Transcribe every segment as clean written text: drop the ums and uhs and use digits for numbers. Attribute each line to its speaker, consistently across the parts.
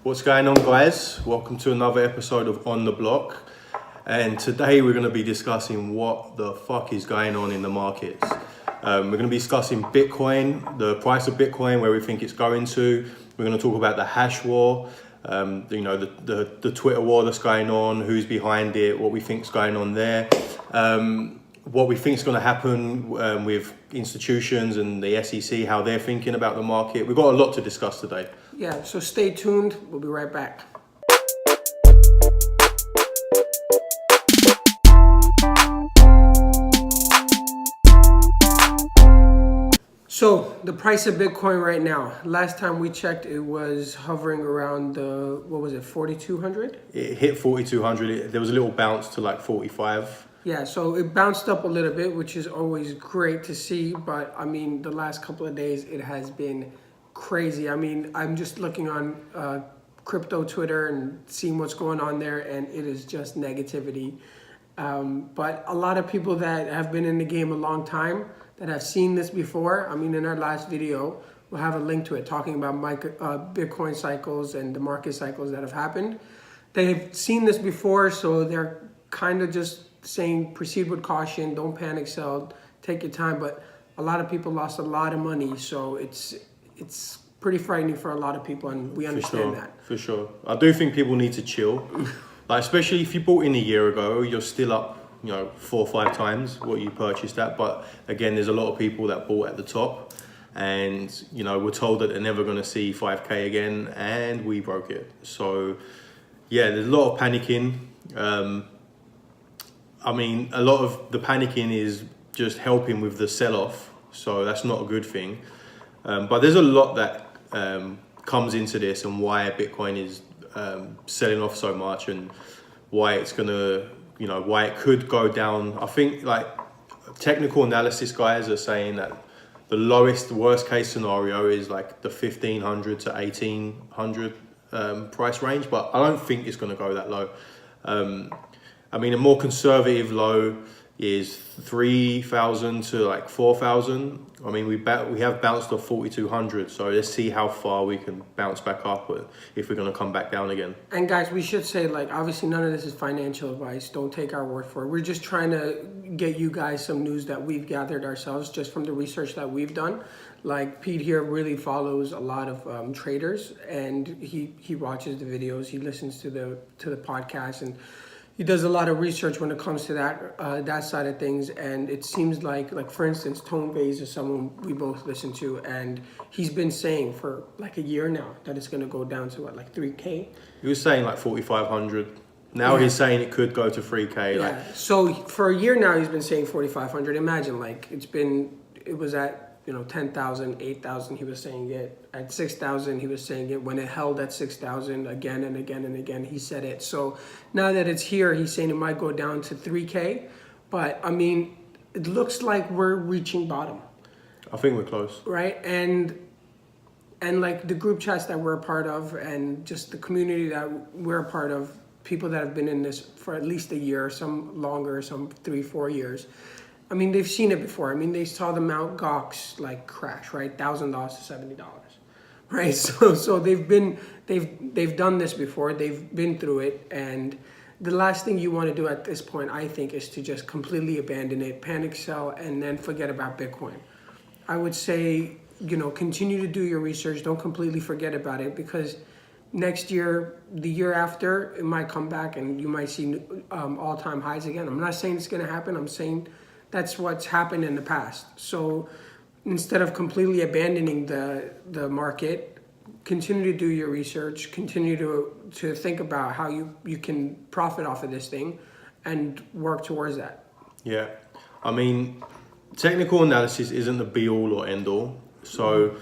Speaker 1: What's going on, guys? Welcome to another episode of On the Block. And today we're going to be discussing what the fuck is going on in the markets. We're going to be discussing Bitcoin, the price of Bitcoin, where we think it's going to. We're going to talk about the hash war, the Twitter war that's going on, who's behind it, what we think is going on there, what we think is going to happen with institutions and the SEC, how they're thinking about the market. We've got a lot to discuss today.
Speaker 2: Yeah, so stay tuned. We'll be right back. So the price of Bitcoin right now, last time we checked, it was hovering around the, 4,200?
Speaker 1: It hit 4,200. There was a little bounce to like 45.
Speaker 2: Yeah, so it bounced up a little bit, which is always great to see. But I mean, the last couple of days, it has been crazy. I mean, I'm just looking on crypto Twitter and seeing what's going on there, and it is just negativity. But a lot of people that have been in the game a long time, that have seen this before, I mean, in our last video, we'll have a link to it talking about Bitcoin cycles and the market cycles that have happened. They've seen this before, so they're kind of just saying proceed with caution, don't panic sell, take your time. But a lot of people lost a lot of money, so it's pretty frightening for a lot of people, and we understand that.
Speaker 1: For sure. I do think people need to chill. Like, especially if you bought in a year ago, you're still up, 4 or 5 times what you purchased at. But again, there's a lot of people that bought at the top, and we're told that they're never going to see 5K again, and we broke it. So yeah, there's a lot of panicking. I mean, a lot of the panicking is just helping with the sell-off, so that's not a good thing. But there's a lot that comes into this, and why Bitcoin is selling off so much, and why it's gonna, why it could go down. I think like technical analysis guys are saying that the worst case scenario is like the 1,500 to 1,800 price range, but I don't think it's gonna go that low. I mean, a more conservative low is 3,000 to like 4,000. I mean, we have bounced off 4,200, so let's see how far we can bounce back up if we're going to come back down again.
Speaker 2: And guys, we should say, like, obviously none of this is financial advice. Don't take our word for it. We're just trying to get you guys some news that we've gathered ourselves just from the research that we've done. Like, Pete here really follows a lot of traders, and he watches the videos, he listens to the podcast, and he does a lot of research when it comes to that side of things. And it seems like for instance, Tone Vays is someone we both listen to, and he's been saying for like a year now that it's going to go down to like 3K.
Speaker 1: He was saying like 4,500. Now he's saying it could go to 3K.
Speaker 2: Yeah.
Speaker 1: Like,
Speaker 2: so for a year now, he's been saying 4,500. Imagine, like, it was at 10,000, 8,000, he was saying it. At 6,000, he was saying it. When it held at 6,000 again and again and again, he said it. So now that it's here, he's saying it might go down to 3K. But I mean, it looks like we're reaching bottom.
Speaker 1: I think we're close.
Speaker 2: Right? And like the group chats that we're a part of, and just the community that we're a part of, people that have been in this for at least a year, some longer, some 3-4 years. I mean, they've seen it before. I mean, they saw the Mt. Gox like crash, right? $1,000 to $70, right? So they've done this before. They've been through it, and the last thing you want to do at this point, I think, is to just completely abandon it, panic sell, and then forget about Bitcoin. I would say, continue to do your research. Don't completely forget about it, because next year, the year after, it might come back, and you might see all-time highs again. I'm not saying it's going to happen. I'm saying that's what's happened in the past. So instead of completely abandoning the market, continue to do your research, continue to think about how you can profit off of this thing and work towards that.
Speaker 1: Yeah. I mean, technical analysis isn't the be all or end all. So,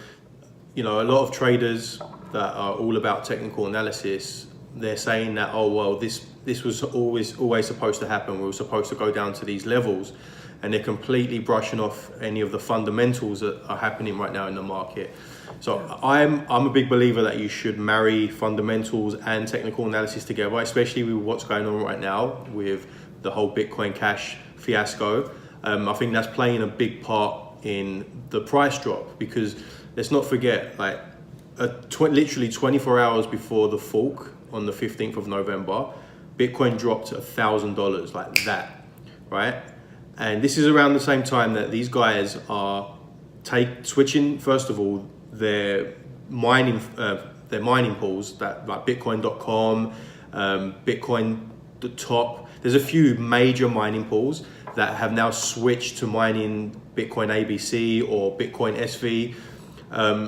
Speaker 1: a lot of traders that are all about technical analysis, they're saying that, oh, well, this was always supposed to happen. We were supposed to go down to these levels. And they're completely brushing off any of the fundamentals that are happening right now in the market. So I'm a big believer that you should marry fundamentals and technical analysis together, especially with what's going on right now with the whole Bitcoin Cash fiasco. I think that's playing a big part in the price drop, because let's not forget, like, literally 24 hours before the fork on the 15th of November, Bitcoin dropped to $1,000 like that, right? And this is around the same time that these guys are switching, first of all, their mining pools, that like Bitcoin.com, Bitcoin the top. There's a few major mining pools that have now switched to mining Bitcoin ABC or Bitcoin SV.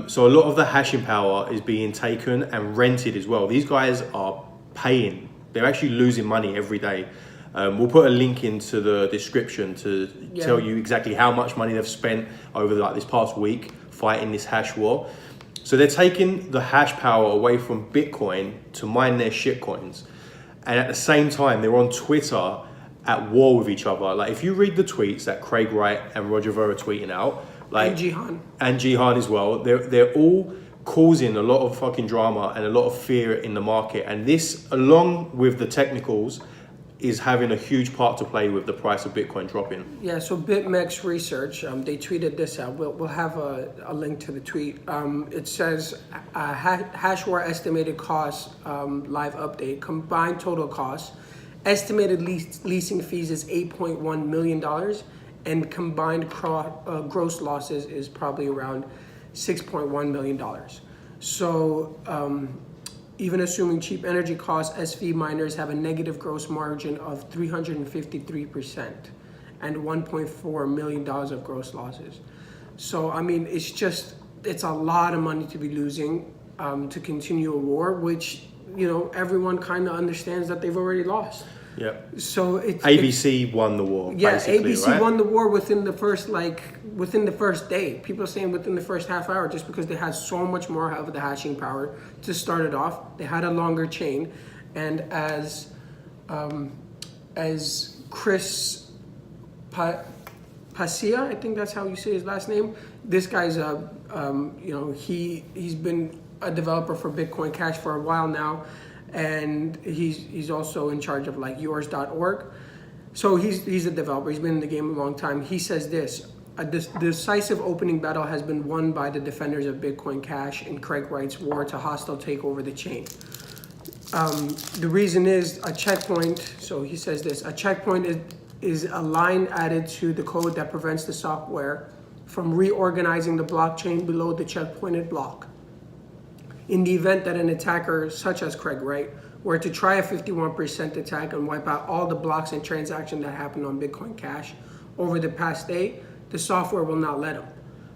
Speaker 1: So a lot of the hashing power is being taken and rented as well. These guys are paying. They're actually losing money every day. We'll put a link into the description to tell you exactly how much money they've spent over like this past week fighting this hash war. So they're taking the hash power away from Bitcoin to mine their shitcoins. And at the same time, they're on Twitter at war with each other. Like if you read the tweets that Craig Wright and Roger Ver are tweeting out, like and Jihan as well, they're all causing a lot of fucking drama and a lot of fear in the market. And this, along with the technicals, is having a huge part to play with the price of Bitcoin dropping.
Speaker 2: Yeah, so BitMEX Research, they tweeted this out. We'll have a link to the tweet. It says hash war estimated cost, live update, combined total cost, estimated leasing fees is $8.1 million, and combined gross losses is probably around $6.1 million. So even assuming cheap energy costs, SV miners have a negative gross margin of 353% and $1.4 million of gross losses. So, I mean, it's a lot of money to be losing to continue a war, which, you know, everyone kind of understands that they've already lost.
Speaker 1: Yeah.
Speaker 2: So
Speaker 1: ABC won the war.
Speaker 2: Yeah,
Speaker 1: basically,
Speaker 2: ABC
Speaker 1: right?
Speaker 2: won the war within the first day. People are saying within the first half hour, just because they had so much more of the hashing power to start it off. They had a longer chain, and as Chris Pasia, I think that's how you say his last name. This guy's he's been a developer for Bitcoin Cash for a while now. And he's also in charge of like yours.org. So he's a developer. He's been in the game a long time. He says this: a decisive opening battle has been won by the defenders of Bitcoin Cash in Craig Wright's war to hostile take over the chain. The reason is a checkpoint. So he says this: a checkpoint is a line added to the code that prevents the software from reorganizing the blockchain below the checkpointed block. In the event that an attacker, such as Craig Wright, were to try a 51% attack and wipe out all the blocks and transactions that happened on Bitcoin Cash over the past day, the software will not let him.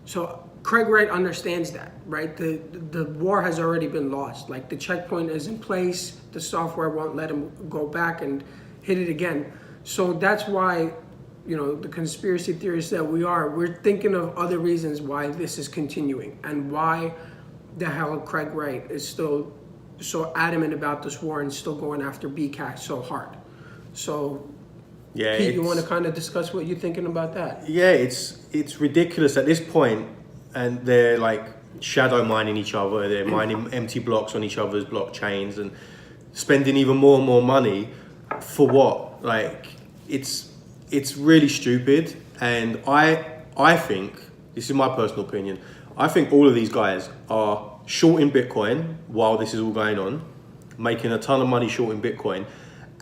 Speaker 2: So Craig Wright understands that, right? The war has already been lost. Like the checkpoint is in place, the software won't let him go back and hit it again. So that's why, you know, the conspiracy theorists that we're thinking of other reasons why this is continuing and why the hell Craig Wright is still so adamant about this war and still going after Bcash so hard. So,
Speaker 1: yeah,
Speaker 2: Pete, you want to kind of discuss what you're thinking about that?
Speaker 1: Yeah, it's ridiculous at this point, and they're like shadow mining each other. They're mining empty blocks on each other's blockchains and spending even more and more money for what? Like, it's really stupid. And I think, this is my personal opinion, I think all of these guys are shorting Bitcoin while this is all going on, making a ton of money shorting Bitcoin.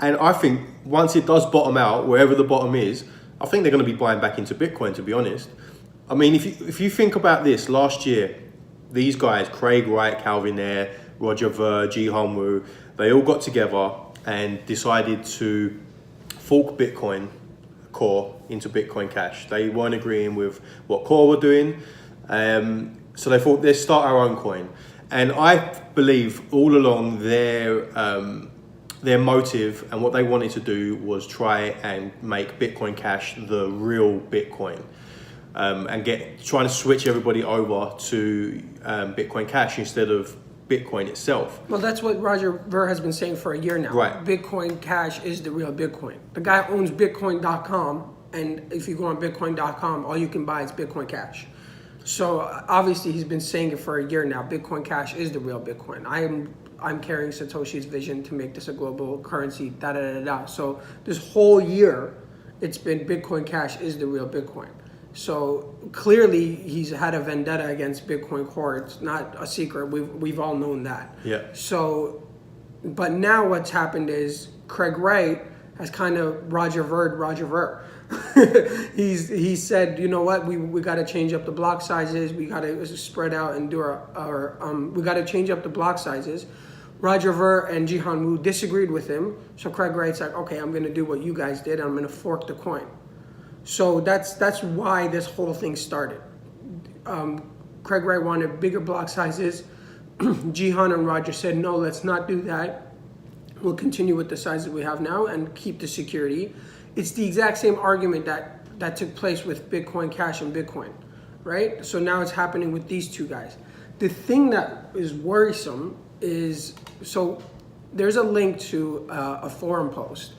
Speaker 1: And I think once it does bottom out, wherever the bottom is, I think they're going to be buying back into Bitcoin, to be honest. I mean, if you think about this, last year, these guys, Craig Wright, Calvin Ayre, Roger Ver, Jihan Wu, they all got together and decided to fork Bitcoin Core into Bitcoin Cash. They weren't agreeing with what Core were doing. So they thought, let's start our own coin. And I believe all along their motive and what they wanted to do was try and make Bitcoin Cash the real Bitcoin, and trying to switch everybody over to Bitcoin Cash instead of Bitcoin itself.
Speaker 2: Well, that's what Roger Ver has been saying for a year now.
Speaker 1: Right.
Speaker 2: Bitcoin Cash is the real Bitcoin. The guy owns Bitcoin.com, and if you go on Bitcoin.com, all you can buy is Bitcoin Cash. So obviously he's been saying it for a year now. Bitcoin Cash is the real Bitcoin. I'm carrying Satoshi's vision to make this a global currency. Da da da da. So this whole year, it's been Bitcoin Cash is the real Bitcoin. So clearly he's had a vendetta against Bitcoin Core. It's not a secret. We've all known that.
Speaker 1: Yeah.
Speaker 2: So, but now what's happened is Craig Wright has kind of Roger Ver. He said, you know what, we got to change up the block sizes. We got to spread out and do we got to change up the block sizes. Roger Ver and Jihan Wu disagreed with him. So Craig Wright's like, okay, I'm going to do what you guys did. I'm going to fork the coin. So that's why this whole thing started. Craig Wright wanted bigger block sizes. Jihan and Roger said, no, let's not do that. We'll continue with the sizes we have now and keep the security. It's the exact same argument that took place with Bitcoin Cash and Bitcoin, right? So now it's happening with these two guys. The thing that is worrisome is, so there's a link to a forum post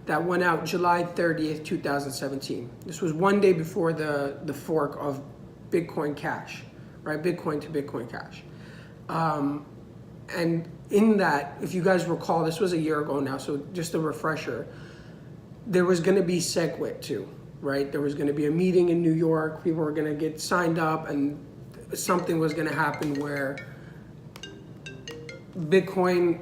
Speaker 2: that went out July 30th, 2017. This was one day before the fork of Bitcoin Cash, right? Bitcoin to Bitcoin Cash. And in that, if you guys recall, this was a year ago now, so just a refresher, there was going to be SegWit too, right? There was going to be a meeting in New York. People were going to get signed up, and something was going to happen where Bitcoin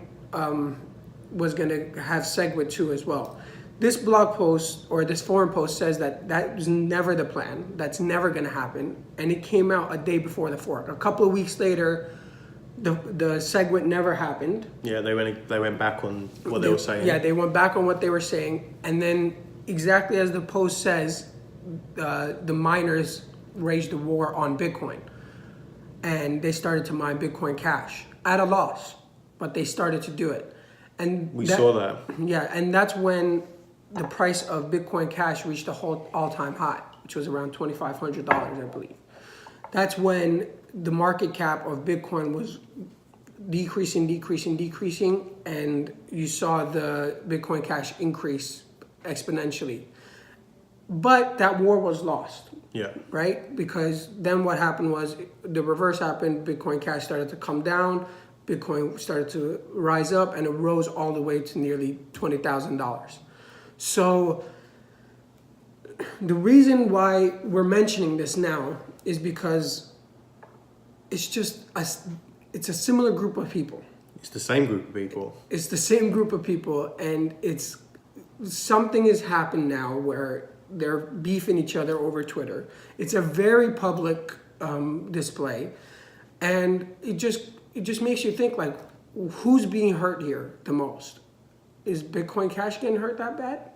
Speaker 2: was going to have SegWit too as well. This blog post or this forum post says that was never the plan. That's never going to happen, and it came out a day before the fork. A couple of weeks later, the SegWit never happened.
Speaker 1: Yeah, they went back on what they were saying.
Speaker 2: Yeah, they went back on what they were saying, and then exactly as the post says, the miners waged a war on Bitcoin, and they started to mine Bitcoin Cash at a loss, but they started to do it, and
Speaker 1: we saw that.
Speaker 2: Yeah, and that's when the price of Bitcoin Cash reached a whole all-time high, which was around $2,500, I believe. That's when the market cap of Bitcoin was decreasing, and you saw the Bitcoin Cash increase exponentially. But that war was lost.
Speaker 1: Yeah.
Speaker 2: Right? Because then what happened was the reverse happened. Bitcoin Cash started to come down. Bitcoin started to rise up, and it rose all the way to nearly $20,000. So the reason why we're mentioning this now is because it's a similar group of people.
Speaker 1: It's the same group of people.
Speaker 2: It's the same group of people, and something has happened now where they're beefing each other over Twitter. It's a very public display, and it just makes you think, like, who's being hurt here the most? Is Bitcoin Cash getting hurt that bad?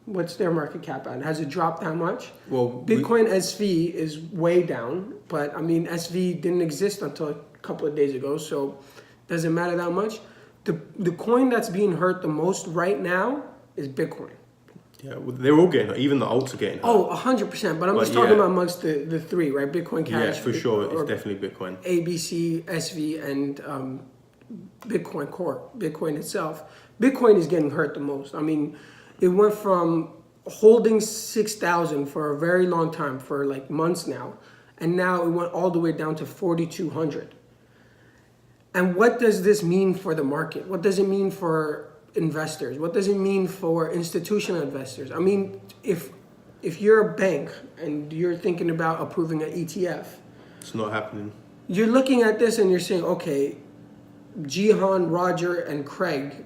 Speaker 2: What's their market cap at? Has it dropped that much?
Speaker 1: Well,
Speaker 2: Bitcoin SV is way down, but I mean, SV didn't exist until a couple of days ago, so doesn't matter that much. The coin that's being hurt the most right now is Bitcoin.
Speaker 1: Yeah, well, they're all getting hurt. Even the alts are getting hurt.
Speaker 2: Oh, 100%. But I'm just talking about amongst the three, right? Bitcoin Cash.
Speaker 1: Yeah, for sure. It's definitely Bitcoin.
Speaker 2: ABC, SV, and Bitcoin Core, Bitcoin itself. Bitcoin is getting hurt the most. I mean, it went from holding 6,000 for a very long time, for like months now, and now it went all the way down to 4,200. And what does this mean for the market? What does it mean for investors? What does it mean for institutional investors? I mean, if you're a bank and you're thinking about approving an ETF,
Speaker 1: it's not happening.
Speaker 2: You're looking at this and you're saying, okay, Jihan, Roger, and Craig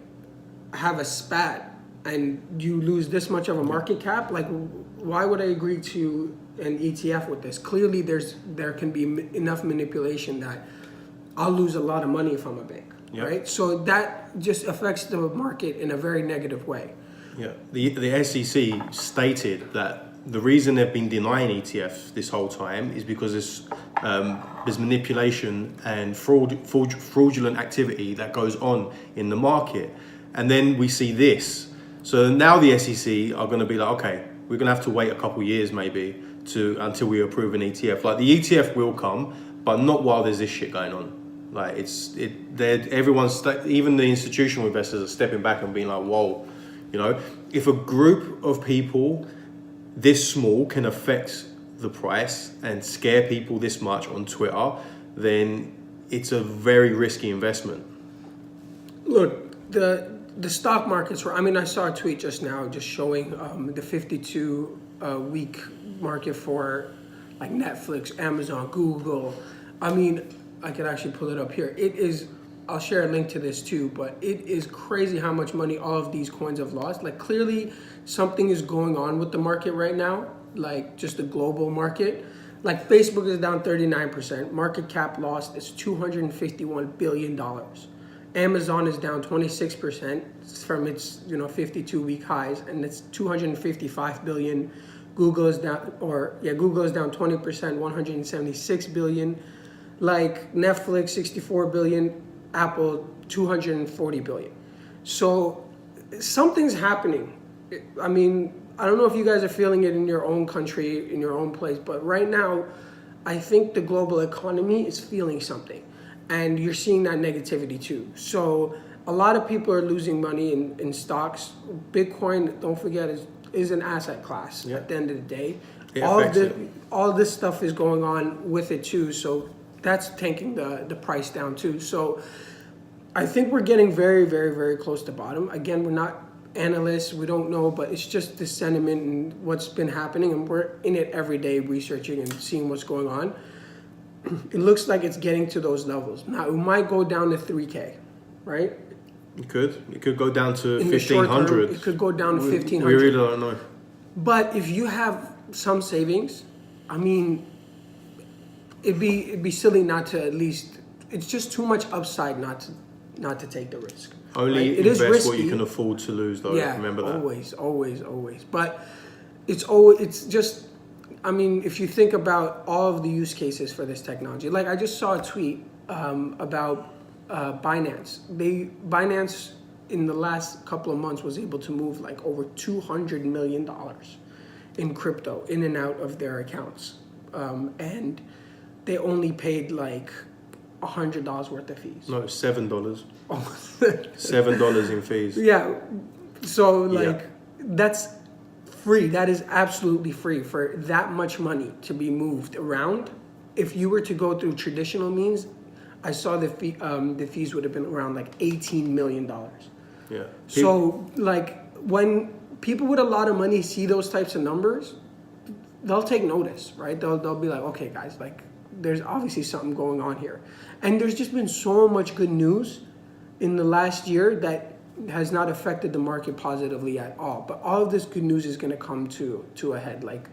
Speaker 2: have a spat, and you lose this much of a market cap. Like, why would I agree to an ETF with this? Clearly, there can be enough manipulation that I'll lose a lot of money if I'm a bank, right? So that just affects the market in a very negative way.
Speaker 1: Yeah, the SEC stated that the reason they've been denying ETFs this whole time is because there's manipulation and fraudulent activity that goes on in the market. And then we see this. So now the SEC are going to be like, okay, we're going to have to wait a couple years maybe until we approve an ETF. Like, the ETF will come, but not while there's this shit going on. Like, everyone's, even the institutional investors are stepping back and being like, whoa, you know, if a group of people this small can affect the price and scare people this much on Twitter, then it's a very risky investment.
Speaker 2: Look, the stock markets were, I mean, I saw a tweet just now just showing the 52-week market for like Netflix, Amazon, Google. I mean, I could actually pull it up here. It is, I'll share a link to this too, but it is crazy how much money all of these coins have lost. Like clearly something is going on with the market right now, like just the global market. Like Facebook is down 39%. Market cap lost is $251 billion. Amazon is down 26% from its 52-week highs, and it's 255 billion. Google is down, Google is down 20%, 176 billion. Like Netflix, 64 billion. Apple, 240 billion. So something's happening. I mean, I don't know if you guys are feeling it in your own country, in your own place, but right now, I think the global economy is feeling something. And you're seeing that negativity too. So a lot of people are losing money in stocks. Bitcoin, don't forget, is an asset class at the end of the day. All this stuff is going on with it too. So that's tanking the price down too. So I think we're getting very, very, very close to bottom. Again, we're not analysts, we don't know, but it's just the sentiment and what's been happening, and we're in it every day researching and seeing what's going on. It looks like it's getting to those levels. Now, it might go down to 3K, right?
Speaker 1: It could go down to
Speaker 2: In
Speaker 1: 1,500.
Speaker 2: It could go down to 1,500.
Speaker 1: We really don't know.
Speaker 2: But if you have some savings, I mean, it'd be silly not to at least. It's just too much upside not to take the risk.
Speaker 1: Only
Speaker 2: right?
Speaker 1: invest what you can afford to lose, though.
Speaker 2: Yeah,
Speaker 1: remember that.
Speaker 2: Always. But it's just. I mean, if you think about all of the use cases for this technology, like I just saw a tweet about Binance. Binance in the last couple of months was able to move like over $200 million in crypto in and out of their accounts, and they only paid like $100 worth of fees.
Speaker 1: No, $7.
Speaker 2: Oh.
Speaker 1: $7 in fees.
Speaker 2: Yeah, so that's free. That is absolutely free for that much money to be moved around. If you were to go through traditional means, I saw the fees would have been around like $18 million.
Speaker 1: Yeah.
Speaker 2: So like when people with a lot of money see those types of numbers, they'll take notice, right? They'll be like, okay, guys, like there's obviously something going on here, and there's just been so much good news in the last year that has not affected the market positively at all. But all of this good news is going to come to a head. Like,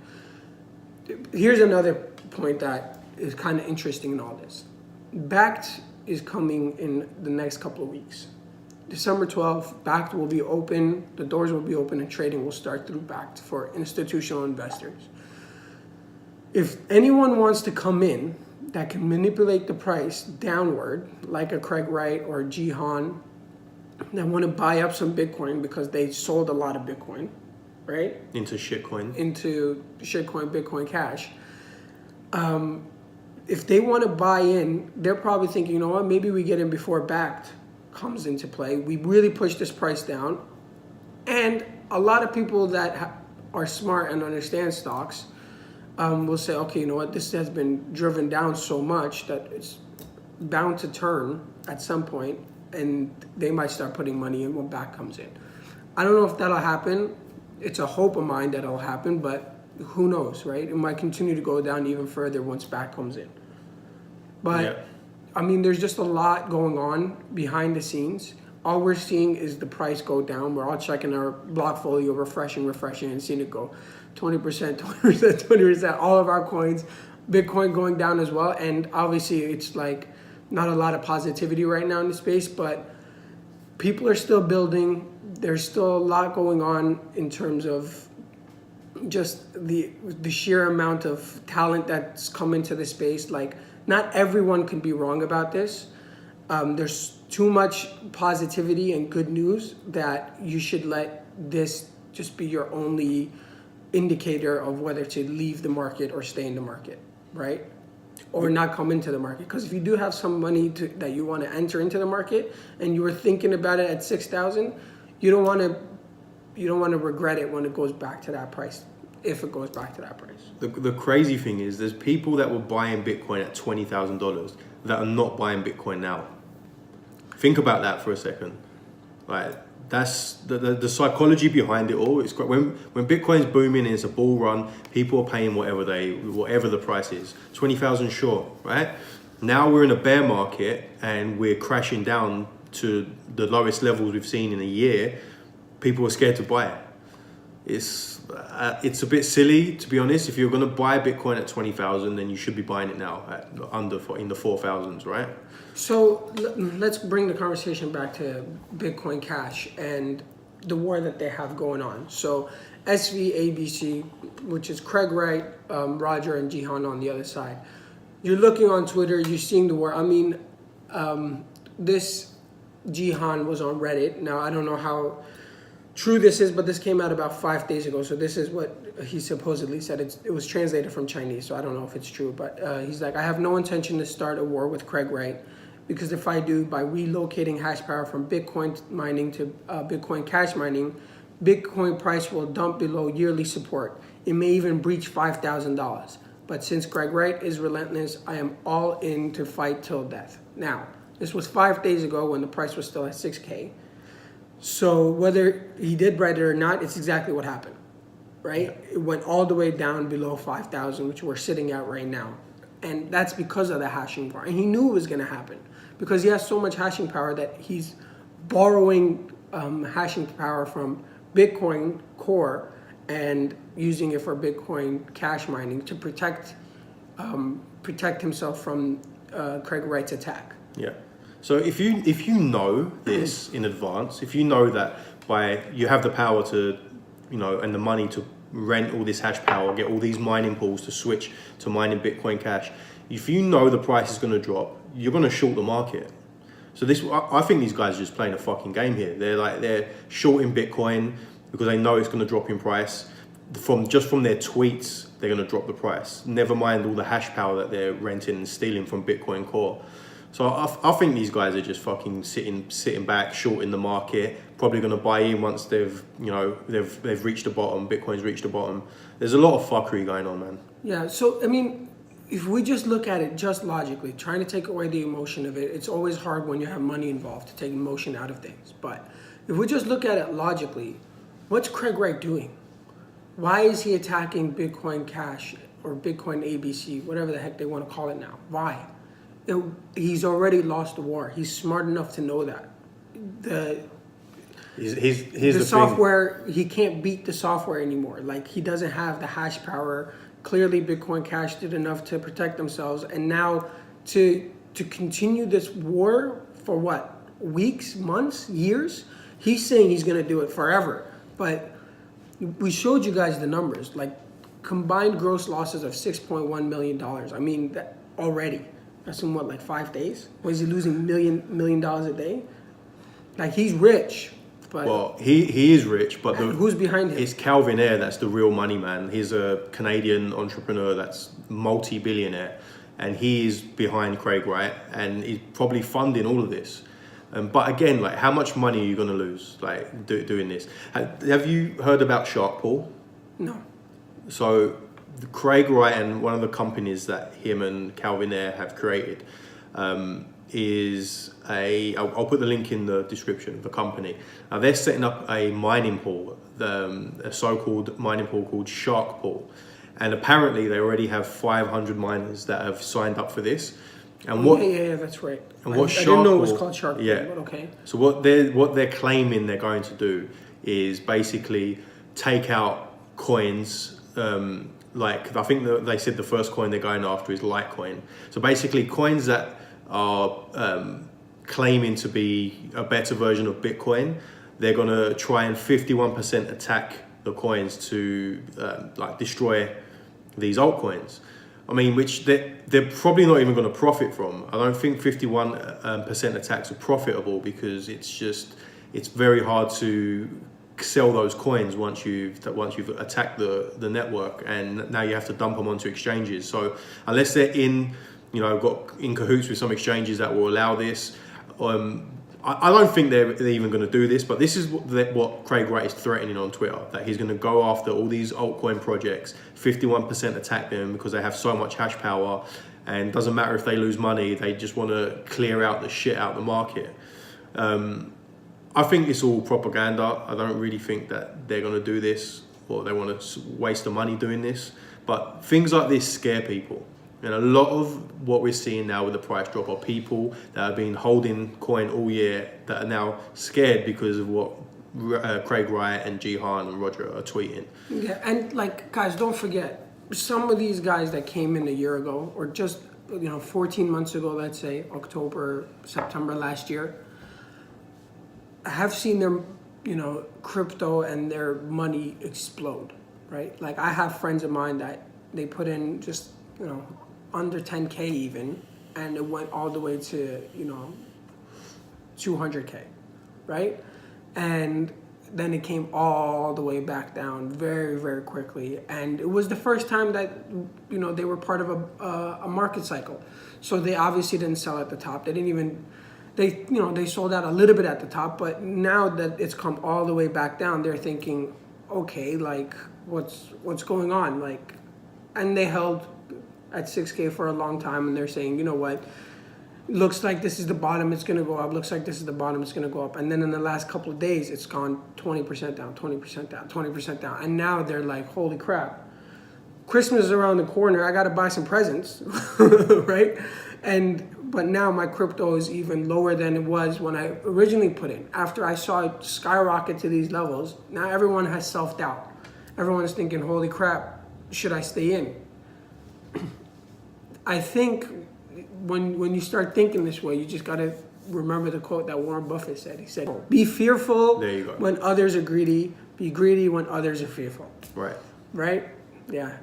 Speaker 2: here's another point that is kind of interesting in all this. Bakkt is coming in the next couple of weeks. December 12th, Bakkt will be open. The doors will be open and trading will start through Bakkt for institutional investors. If anyone wants to come in that can manipulate the price downward, like a Craig Wright or Jihan, that want to buy up some Bitcoin because they sold a lot of Bitcoin, right?
Speaker 1: Into shitcoin,
Speaker 2: Bitcoin Cash. If they want to buy in, they're probably thinking, you know what, maybe we get in before Bakkt comes into play. We really push this price down. And a lot of people that are smart and understand stocks will say, okay, you know what, this has been driven down so much that it's bound to turn at some point, and they might start putting money in when Bakkt comes in. I don't know if that'll happen. It's a hope of mine that it'll happen, but who knows, right? It might continue to go down even further once Bakkt comes in. But, I mean, there's just a lot going on behind the scenes. All we're seeing is the price go down. We're all checking our Blockfolio, refreshing, and seeing it go 20%, 20%, all of our coins. Bitcoin going down as well. And obviously, it's like not a lot of positivity right now in the space, but people are still building. There's still a lot going on in terms of just the sheer amount of talent that's come into the space. Like, not everyone can be wrong about this. There's too much positivity and good news that you should let this just be your only indicator of whether to leave the market or stay in the market, right? Or not come into the market. Because if you do have some money that you want to enter into the market and you were thinking about it at 6,000, you don't want to regret it when it goes back to that price. If it goes back to that price.
Speaker 1: The crazy thing is there's people that were buying Bitcoin at $20,000 that are not buying Bitcoin now. Think about that for a second. Like, That's the psychology behind it all. It's great. When Bitcoin's booming and it's a bull run, people are paying whatever the price is. 20,000, sure, right? Now we're in a bear market and we're crashing down to the lowest levels we've seen in a year. People are scared to buy it. It's a bit silly, to be honest. If you're going to buy Bitcoin at 20,000, then you should be buying it now at in the 4,000s, right?
Speaker 2: So let's bring the conversation back to Bitcoin Cash and the war that they have going on. So SVABC, which is Craig Wright, Roger, and Jihan on the other side. You're looking on Twitter, you're seeing the war. I mean, this Jihan was on Reddit. Now, I don't know how true this is, but this came out about 5 days ago. So this is what he supposedly said. It was translated from Chinese, so I don't know if it's true. But he's like, I have no intention to start a war with Craig Wright, because if I do, by relocating hash power from Bitcoin mining to Bitcoin Cash mining, Bitcoin price will dump below yearly support. It may even breach $5,000. But since Craig Wright is relentless, I am all in to fight till death. Now, this was 5 days ago when the price was still at 6K. So whether he did write it or not, it's exactly what happened, right? Yeah. It went all the way down below 5,000, which we're sitting at right now. And that's because of the hashing power. And he knew it was going to happen because he has so much hashing power that he's borrowing hashing power from Bitcoin Core and using it for Bitcoin Cash mining to protect himself from Craig Wright's attack.
Speaker 1: Yeah. So if you know this in advance, if you know that you have the power to, and the money to rent all this hash power, get all these mining pools to switch to mining Bitcoin Cash, if you know the price is going to drop, you're going to short the market. So I think these guys are just playing a fucking game here. They're shorting Bitcoin because they know it's going to drop in price. From their tweets, they're going to drop the price. Never mind all the hash power that they're renting and stealing from Bitcoin Core. So I think these guys are just fucking sitting back, shorting the market. Probably going to buy in once they've reached the bottom. Bitcoin's reached the bottom. There's a lot of fuckery going on, man.
Speaker 2: Yeah. So I mean, if we just look at it just logically, trying to take away the emotion of it, it's always hard when you have money involved to take emotion out of things. But if we just look at it logically, what's Craig Wright doing? Why is he attacking Bitcoin Cash or Bitcoin ABC, whatever the heck they want to call it now? Why? He's already lost the war. He's smart enough to know that. The software, he can't beat the software anymore. Like, he doesn't have the hash power. Clearly, Bitcoin Cash did enough to protect themselves. And now to continue this war for what? Weeks, months, years? He's saying he's going to do it forever. But we showed you guys the numbers. Like, combined gross losses of $6.1 million. I mean, that already. That's in what, like 5 days? Was he losing million dollars a day? Like, he's rich, but
Speaker 1: well, he is rich, but
Speaker 2: who's behind him?
Speaker 1: It's Calvin Ayre that's the real money man. He's a Canadian entrepreneur that's multi-billionaire, and he is behind Craig Wright, and he's probably funding all of this. But again, like, how much money are you going to lose, like, doing this? Have you heard about Shark Pool?
Speaker 2: No.
Speaker 1: So Craig Wright and one of the companies that him and Calvin Ayre have created is I'll put the link in the description of the company. Now they're setting up a mining pool, a so-called mining pool called Shark Pool. And apparently they already have 500 miners that have signed up for this. And
Speaker 2: yeah, that's right.
Speaker 1: And
Speaker 2: I didn't know it was called Shark Pool, but okay.
Speaker 1: So what they're claiming they're going to do is basically take out coins, like, I think they said the first coin they're going after is Litecoin. So basically coins that are claiming to be a better version of Bitcoin, they're going to try and 51% attack the coins to like destroy these altcoins. I mean, which they're probably not even going to profit from. I don't think 51% attacks are profitable because it's very hard to sell those coins once you've attacked the network, and now you have to dump them onto exchanges. So unless they're got in cahoots with some exchanges that will allow this, I don't think they're even going to do this. But this is what Craig Wright is threatening on Twitter, that he's going to go after all these altcoin projects, 51% attack them because they have so much hash power, and doesn't matter if they lose money, they just want to clear out the shit out of the market. I think it's all propaganda. I don't really think that they're going to do this or they want to waste the money doing this. But things like this scare people. And a lot of what we're seeing now with the price drop are people that have been holding coin all year that are now scared because of what Craig Wright and Jihan and Roger are tweeting.
Speaker 2: Yeah, and like, guys, don't forget, some of these guys that came in a year ago, or just 14 months ago, let's say October, September last year, have seen their crypto and their money explode, right? Like, I have friends of mine that they put in just under 10K even, and it went all the way to 200K, right? And then it came all the way back down very, very quickly. And it was the first time that, they were part of a market cycle. So they obviously didn't sell at the top. They didn't even, they sold out a little bit at the top, but now that it's come all the way back down, they're thinking, okay, like what's going on? Like, and they held at 6K for a long time, and they're saying, you know what? Looks like this is the bottom, it's gonna go up. Looks like this is the bottom, it's gonna go up. And then in the last couple of days, it's gone 20% down, 20% down, 20% down. And now they're like, holy crap. Christmas is around the corner, I gotta buy some presents, right? But now my crypto is even lower than it was when I originally put in. After I saw it skyrocket to these levels, now everyone has self-doubt. Everyone is thinking, holy crap, should I stay in? I think when you start thinking this way, you just got to remember the quote that Warren Buffett said. He said, be fearful when others are greedy, be greedy when others are fearful.
Speaker 1: Right.
Speaker 2: Right? Yeah.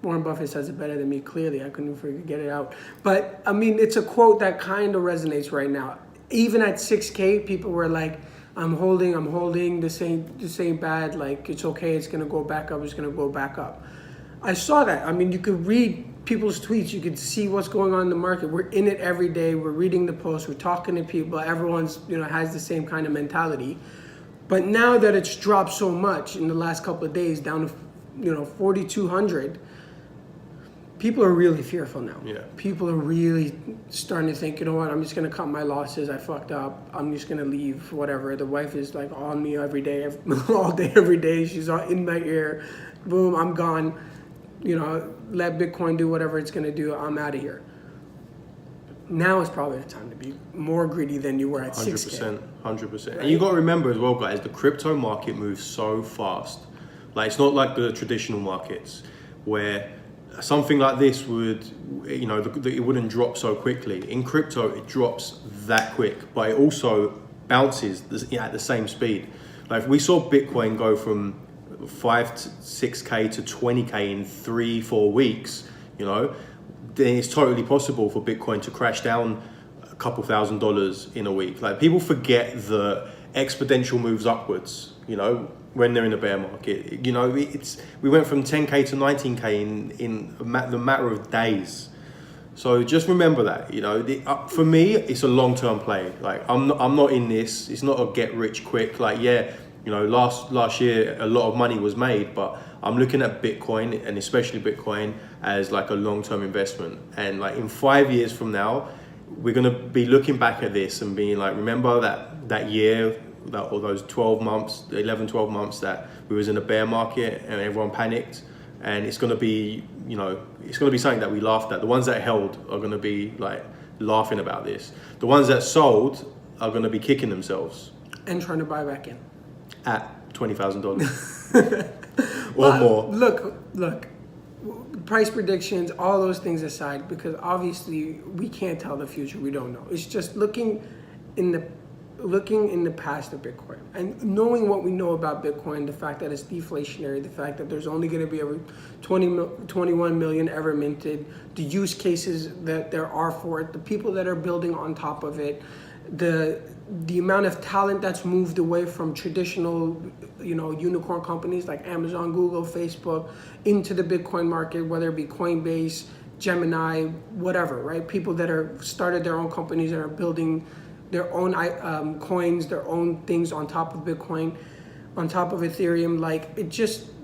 Speaker 2: Warren Buffett says it better than me, clearly. I couldn't get it out. But, I mean, it's a quote that kind of resonates right now. Even at 6K, people were like, I'm holding, this ain't bad, like, it's okay, it's going to go back up, it's going to go back up. I saw that. I mean, you could read people's tweets, you could see what's going on in the market. We're in it every day, we're reading the posts, we're talking to people, everyone's, has the same kind of mentality. But now that it's dropped so much in the last couple of days, down to, 4,200, people are really fearful now.
Speaker 1: Yeah.
Speaker 2: People are really starting to think, you know what, I'm just going to cut my losses. I fucked up. I'm just going to leave, whatever. The wife is like on me every day, all day, every day. She's in my ear. Boom, I'm gone. Let Bitcoin do whatever it's going to do. I'm out of here. Now is probably the time to be more greedy than you were at 6K.
Speaker 1: 100%.
Speaker 2: Right?
Speaker 1: And you got to remember as well, guys, the crypto market moves so fast. Like, it's not like the traditional markets where something like this would, it wouldn't drop so quickly. In crypto, it drops that quick, but it also bounces at the same speed. Like, if we saw Bitcoin go from 5 to 6K to 20K in 3-4 weeks, then it's totally possible for Bitcoin to crash down a couple $1,000s in a week. Like, people forget the exponential moves upwards, when they're in a bear market. We went from 10K to 19K in the matter of days. So just remember that, for me, it's a long-term play. Like, I'm not in this. It's not a get rich quick. Like, yeah, last year a lot of money was made, but I'm looking at Bitcoin, and especially Bitcoin, as like a long-term investment. And like in 5 years from now, we're gonna be looking back at this and being like, remember that year, or those 12 months, 11, 12 months that we was in a bear market and everyone panicked. And it's gonna be, it's gonna be something that we laughed at. The ones that held are gonna be like laughing about this. The ones that sold are gonna be kicking themselves.
Speaker 2: And trying to buy back in.
Speaker 1: At $20,000 or more.
Speaker 2: Look, price predictions, all those things aside, because obviously we can't tell the future, we don't know. It's just looking in the past of Bitcoin and knowing what we know about Bitcoin, the fact that it's deflationary, the fact that there's only going to be 21 million ever minted, the use cases that there are for it, the people that are building on top of it, the amount of talent that's moved away from traditional, unicorn companies like Amazon, Google, Facebook into the Bitcoin market, whether it be Coinbase, Gemini, whatever, right? People that are started their own companies that are building their own coins, their own things on top of Bitcoin, on top of Ethereum. Like,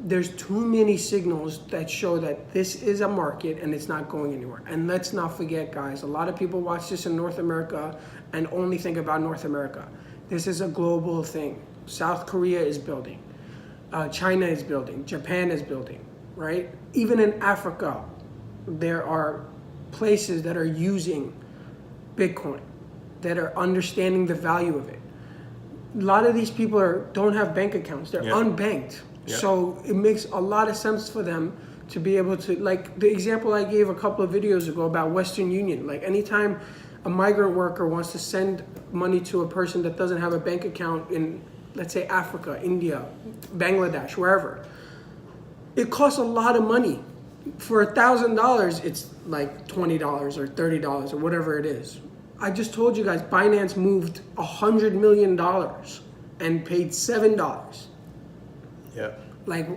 Speaker 2: there's too many signals that show that this is a market and it's not going anywhere. And let's not forget, guys, a lot of people watch this in North America and only think about North America. This is a global thing. South Korea is building. China is building. Japan is building, right? Even in Africa, there are places that are using Bitcoin, that are understanding the value of it. A lot of these people don't have bank accounts. They're unbanked. So it makes a lot of sense for them to be able to, like the example I gave a couple of videos ago about Western Union. Like anytime a migrant worker wants to send money to a person that doesn't have a bank account in, let's say, Africa, India, Bangladesh, wherever, it costs a lot of money. For $1,000, it's like $20 or $30 or whatever it is. I just told you guys, Binance moved $100 million and paid $7.
Speaker 1: Yeah.
Speaker 2: Like,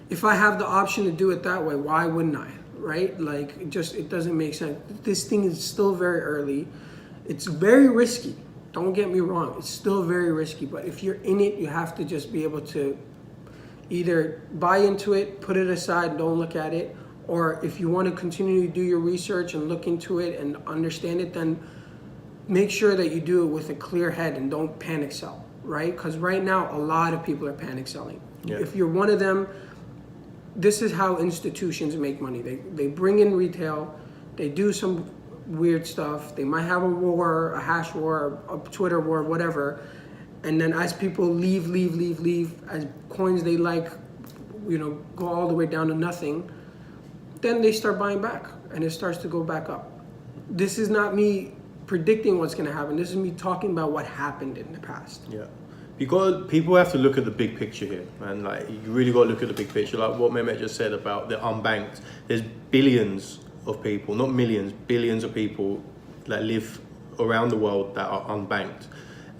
Speaker 2: if I have the option to do it that way, why wouldn't I? Right? Like, it doesn't make sense. This thing is still very early. It's very risky. Don't get me wrong. It's still very risky. But if you're in it, you have to just be able to either buy into it, put it aside, don't look at it. Or if you want to continue to do your research and look into it and understand it, then make sure that you do it with a clear head and don't panic sell, right? Because right now, a lot of people are panic selling. Yeah. If you're one of them, this is how institutions make money. They bring in retail, they do some weird stuff, they might have a war, a hash war, a Twitter war, whatever, and then as people leave, as coins they like, go all the way down to nothing, then they start buying back, and it starts to go back up. This is not me predicting what's going to happen. This is me talking about what happened in the past.
Speaker 1: Yeah. People have to look at the big picture here, man. Like, you really got to look at the big picture. Like what Mehmet just said about the unbanked. There's billions of people, not millions, billions of people that live around the world that are unbanked.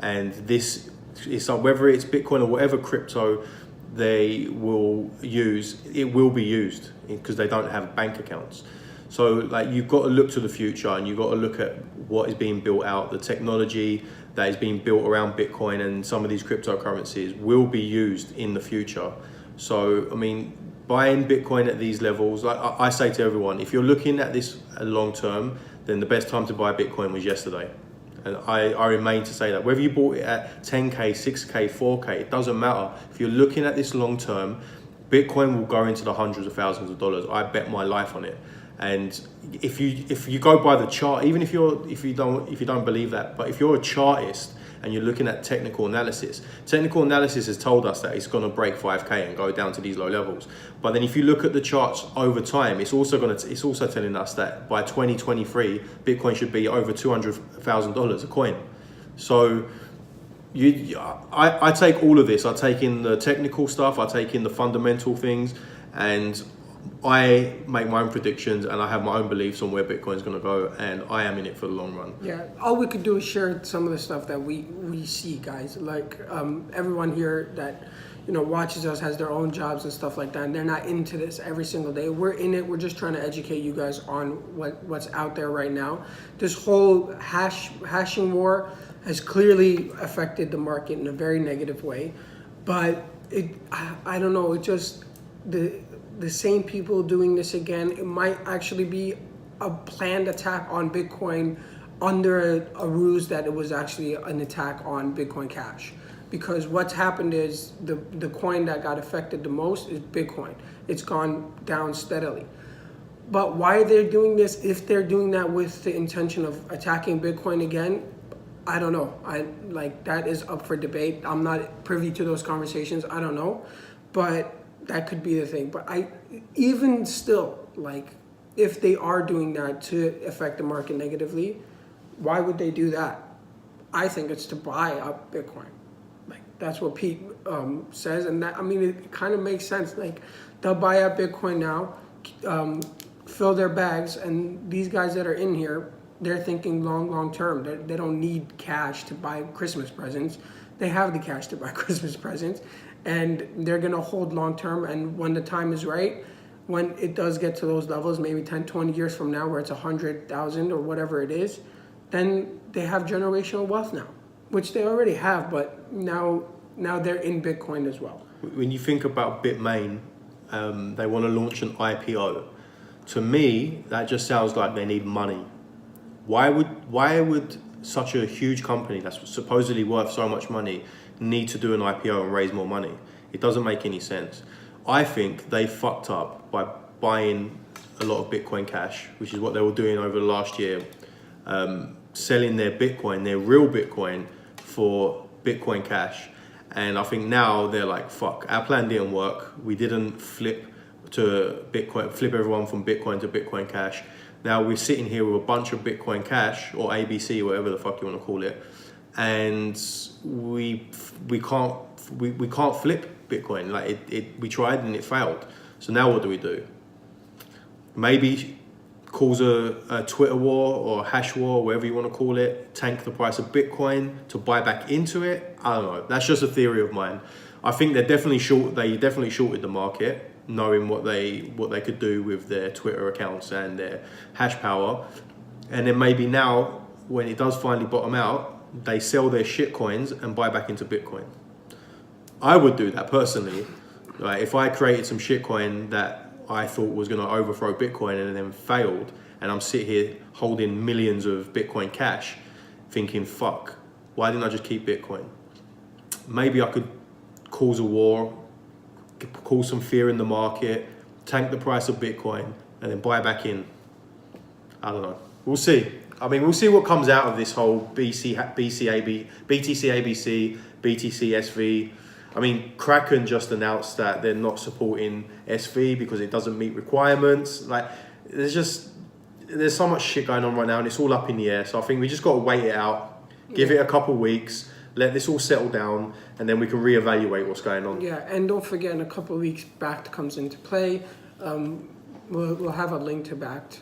Speaker 1: And this is, whether it's Bitcoin or whatever crypto they will use, it will be used because they don't have bank accounts. So like, you've got to look to the future, and you've got to look at what is being built out. The technology that is being built around Bitcoin and some of these cryptocurrencies will be used in the future. So, I mean, buying Bitcoin at these levels, like I say to everyone, if you're looking at this long term, then the best time to buy Bitcoin was yesterday. And I remain to say that. Whether you bought it at 10K, 6K, 4K, it doesn't matter. If you're looking at this long term, Bitcoin will go into the hundreds of thousands of dollars. I bet my life on it. And if you go by the chart, even if you don't believe that, but if you're a chartist and you're looking at technical analysis has told us that it's going to break 5K and go down to these low levels. But then if you look at the charts over time, it's also telling us that by 2023, Bitcoin should be over $200,000 a coin. So I take all of this. I take in the technical stuff, I take in the fundamental things, and I make my own predictions, and I have my own beliefs on where Bitcoin is going to go, and I am in it for the long run.
Speaker 2: Yeah, all we could do is share some of the stuff that we see, guys. Like everyone here that watches us has their own jobs and stuff like that, and they're not into this every single day. We're in it. We're just trying to educate you guys on what's out there right now. This whole hashing war has clearly affected the market in a very negative way, but I don't know. It just the same people doing this again. It might actually be a planned attack on Bitcoin under a ruse that it was actually an attack on Bitcoin Cash. Because what's happened is the coin that got affected the most is Bitcoin. It's gone down steadily. But why they're doing this, if they're doing that with the intention of attacking Bitcoin again, I don't know. That is up for debate. I'm not privy to those conversations. I don't know. But that could be the thing. But even still, if they are doing that to affect the market negatively, why would they do that? I think it's to buy up Bitcoin. That's what Pete says, and that, it kind of makes sense. They'll buy up Bitcoin now, fill their bags, and these guys that are in here, they're thinking long term. They don't need cash to buy Christmas presents. They have the cash to buy Christmas presents, and they're going to hold long term. And when the time is right, when it does get to those levels, maybe 10, 20 years from now, where it's 100,000 or whatever it is, then they have generational wealth now, which they already have, but now they're in Bitcoin as well.
Speaker 1: When you think about Bitmain, they want to launch an IPO. To me, that just sounds like they need money. Why would such a huge company that's supposedly worth so much money need to do an IPO and raise more money? It doesn't make any sense. I think they fucked up by buying a lot of Bitcoin Cash, which is what they were doing over the last year, selling their Bitcoin, their real Bitcoin, for Bitcoin Cash. And I think now they're like, fuck, our plan didn't work. We didn't flip everyone from Bitcoin to Bitcoin Cash. Now we're sitting here with a bunch of Bitcoin Cash, or ABC, whatever the fuck you want to call it, and we can't flip Bitcoin. Like we tried and it failed. So now what do? Maybe cause a Twitter war or a hash war, whatever you want to call it, tank the price of Bitcoin to buy back into it. I don't know. That's just a theory of mine. I think they definitely shorted the market, knowing what they could do with their Twitter accounts and their hash power. And then maybe now, when it does finally bottom out, they sell their shit coins and buy back into Bitcoin. I would do that personally. Like, if I created some shit coin that I thought was going to overthrow Bitcoin and then failed, and I'm sitting here holding millions of Bitcoin Cash thinking, fuck, why didn't I just keep Bitcoin? Maybe I could cause a war, cause some fear in the market, tank the price of Bitcoin, and then buy back in. I don't know. We'll see. I mean, we'll see what comes out of this whole BTC ABC, BTC SV. I mean, Kraken just announced that they're not supporting SV because it doesn't meet requirements. Like, there's so much shit going on right now, and it's all up in the air. So I think we just got to wait it out, give it a couple weeks, let this all settle down, and then we can reevaluate what's going on.
Speaker 2: Yeah, and don't forget, in a couple of weeks, BACT comes into play. We'll have a link to BACT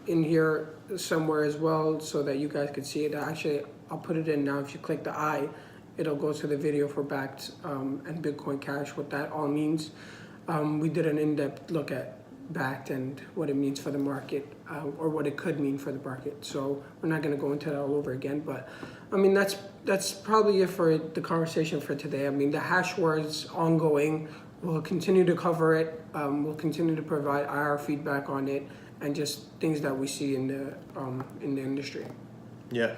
Speaker 2: in here somewhere as well, so that you guys can see it. Actually, I'll put it in now. If you click the I, it'll go to the video for BACT and Bitcoin Cash, what that all means. We did an in-depth look at BACT and what it means for the market, or what it could mean for the market. So we're not going to go into that all over again. But I mean, that's probably it for the conversation for today. I mean, the hash war is ongoing. We'll continue to cover it. We'll continue to provide our feedback on it and just things that we see in the industry.
Speaker 1: Yeah.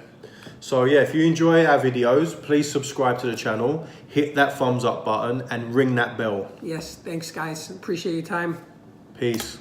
Speaker 1: So yeah, if you enjoy our videos, please subscribe to the channel, hit that thumbs up button, and ring that bell.
Speaker 2: Yes, thanks guys. Appreciate your time.
Speaker 1: Peace.